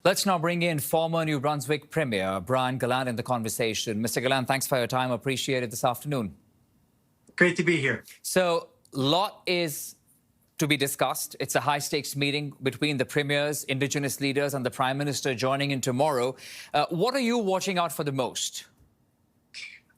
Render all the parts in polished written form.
Let's now bring in former New Brunswick Premier Brian Gallant in the conversation. Mr. Gallant, thanks for your time. Appreciate it this afternoon. Great to be here. So, lot is to be discussed. It's a high-stakes meeting between the premiers, Indigenous leaders and the Prime Minister joining in tomorrow. What are you watching out for the most?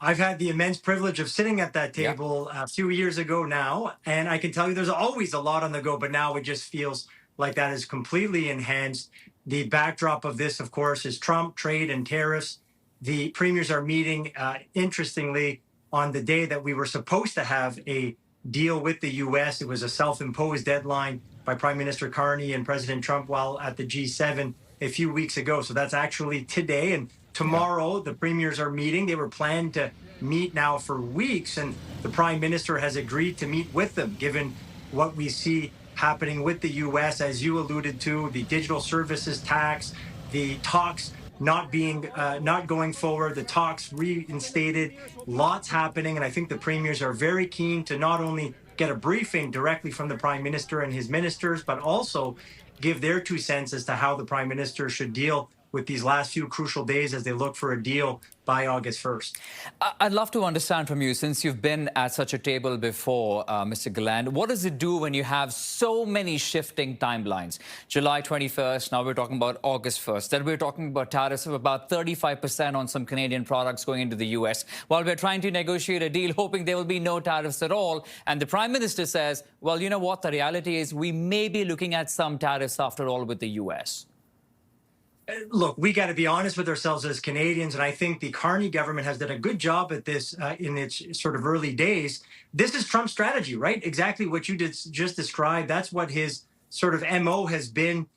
I've had the immense privilege of sitting at that table a few years ago now, and I can tell you there's always a lot on the go, but now it just feels like that is completely enhanced. The backdrop of this, of course, is Trump, trade, and tariffs. The premiers are meeting, interestingly, on the day that we were supposed to have a deal with the U.S. It was a self-imposed deadline by Prime Minister Carney and President Trump while at the G7 a few weeks ago. So that's actually today. And tomorrow, the premiers are meeting. They were planned to meet now for weeks, and the Prime Minister has agreed to meet with them, given what we see happening with the U.S., as you alluded to, the digital services tax, the talks not going forward, the talks reinstated, lots happening. And I think the premiers are very keen to not only get a briefing directly from the Prime Minister and his ministers, but also give their 2 cents as to how the Prime Minister should deal with these last few crucial days as they look for a deal by August 1st. I'd love to understand from you, since you've been at such a table before, Mr. Gallant, what does it do when you have so many shifting timelines? July 21st, now we're talking about August 1st. Then we're talking about tariffs of about 35% on some Canadian products going into the U.S. While we're trying to negotiate a deal, hoping there will be no tariffs at all. And the Prime Minister says, well, you know what? The reality is we may be looking at some tariffs after all with the U.S. Look, we got to be honest with ourselves as Canadians, and I think the Carney government has done a good job at this in its sort of early days. This is Trump's strategy, right? Exactly what you just described. That's what his sort of MO has been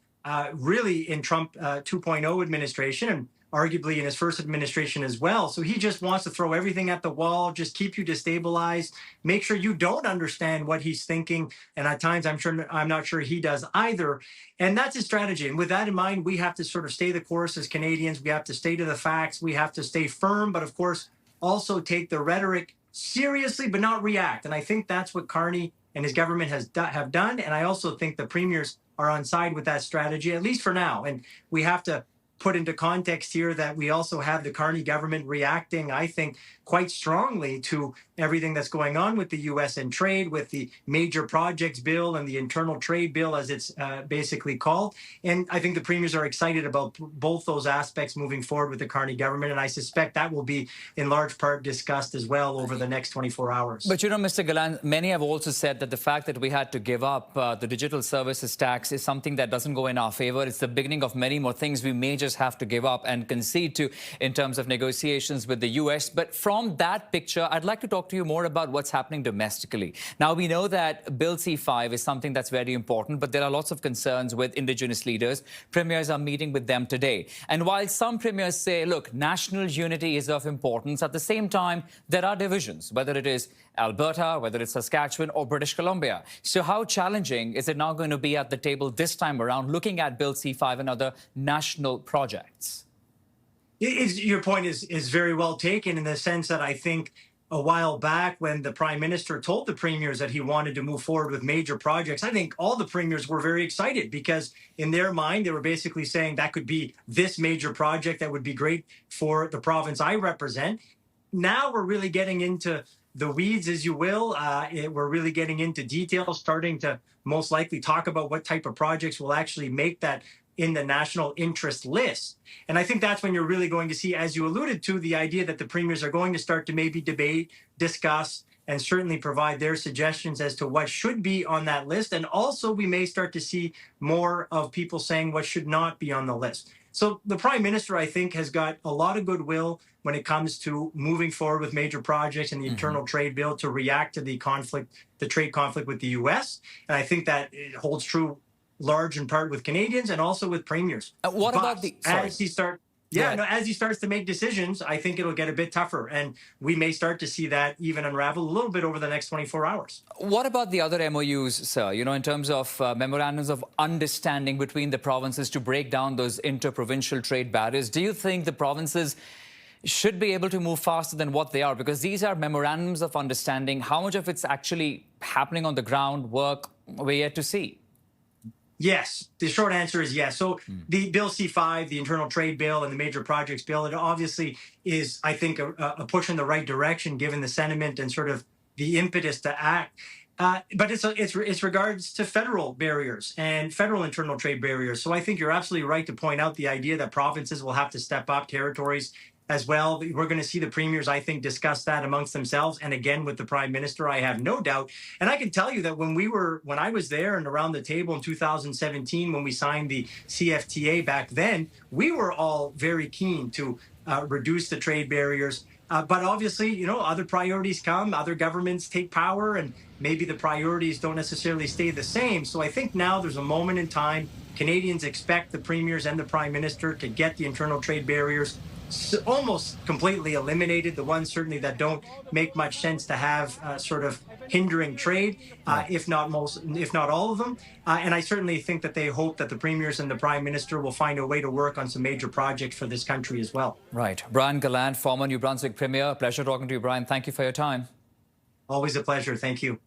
really in Trump 2.0 administration, and arguably in his first administration as well. So he just wants to throw everything at the wall, just keep you destabilized, make sure you don't understand what he's thinking. And at times, I'm not sure he does either. And that's his strategy. And with that in mind, we have to sort of stay the course as Canadians. We have to stay to the facts. We have to stay firm, but of course, also take the rhetoric seriously, but not react. And I think that's what Carney and his government have done. And I also think the premiers are on side with that strategy, at least for now. And we have to put into context here that we also have the Carney government reacting, I think, quite strongly to everything that's going on with the U.S. and trade, with the major projects bill and the internal trade bill, as it's basically called. And I think the premiers are excited about both those aspects moving forward with the Carney government. And I suspect that will be in large part discussed as well over the next 24 hours. But you know, Mr. Gallant, many have also said that the fact that we had to give up the digital services tax is something that doesn't go in our favor. It's the beginning of many more things we may just have to give up and concede to in terms of negotiations with the U.S. But from that picture, I'd like to talk to you more about what's happening domestically. Now, we know that Bill C-5 is something that's very important, but there are lots of concerns with Indigenous leaders. Premiers are meeting with them today. And while some premiers say, look, national unity is of importance, at the same time, there are divisions, whether it is Alberta, whether it's Saskatchewan or British Columbia. So how challenging is it now going to be at the table this time around, looking at Bill C-5 and other national projects? Your point is very well taken, in the sense that I think a while back when the Prime Minister told the premiers that he wanted to move forward with major projects, I think all the premiers were very excited, because in their mind, they were basically saying that could be this major project that would be great for the province I represent. Now we're really getting into the weeds, as you will. We're really getting into details, starting to most likely talk about what type of projects will actually make that in the national interest list. And I think that's when you're really going to see, as you alluded to, the idea that the premiers are going to start to maybe debate, discuss, and certainly provide their suggestions as to what should be on that list. And also, we may start to see more of people saying what should not be on the list. So the Prime Minister, I think, has got a lot of goodwill when it comes to moving forward with major projects and the internal trade bill to react to the conflict, the trade conflict with the U.S. And I think that it holds true large in part with Canadians and also with premiers. What about the... As he starts to make decisions, I think it'll get a bit tougher. And we may start to see that even unravel a little bit over the next 24 hours. What about the other MOUs, sir? You know, in terms of memorandums of understanding between the provinces to break down those interprovincial trade barriers, do you think the provinces should be able to move faster than what they are? Because these are memorandums of understanding. How much of it's actually happening on the ground, work, we're yet to see. Yes, the short answer is yes. So the Bill C5, the internal trade bill, and the major projects bill, it obviously is, I think, a push in the right direction given the sentiment and sort of the impetus to act. But it's regards to federal barriers and federal internal trade barriers. So I think you're absolutely right to point out the idea that provinces will have to step up, territories as well. We're going to see the premiers, I think, discuss that amongst themselves. And again, with the prime minister, I have no doubt. And I can tell you that when I was there and around the table in 2017, when we signed the CFTA back then, we were all very keen to reduce the trade barriers. But obviously, other priorities come, other governments take power, and maybe the priorities don't necessarily stay the same. So I think now there's a moment in time. Canadians expect the premiers and the prime minister to get the internal trade barriers almost completely eliminated, the ones certainly that don't make much sense to have sort of hindering trade, if not all of them. And I certainly think that they hope that the premiers and the prime minister will find a way to work on some major projects for this country as well. Right. Brian Gallant, former New Brunswick Premier. Pleasure talking to you, Brian. Thank you for your time. Always a pleasure. Thank you.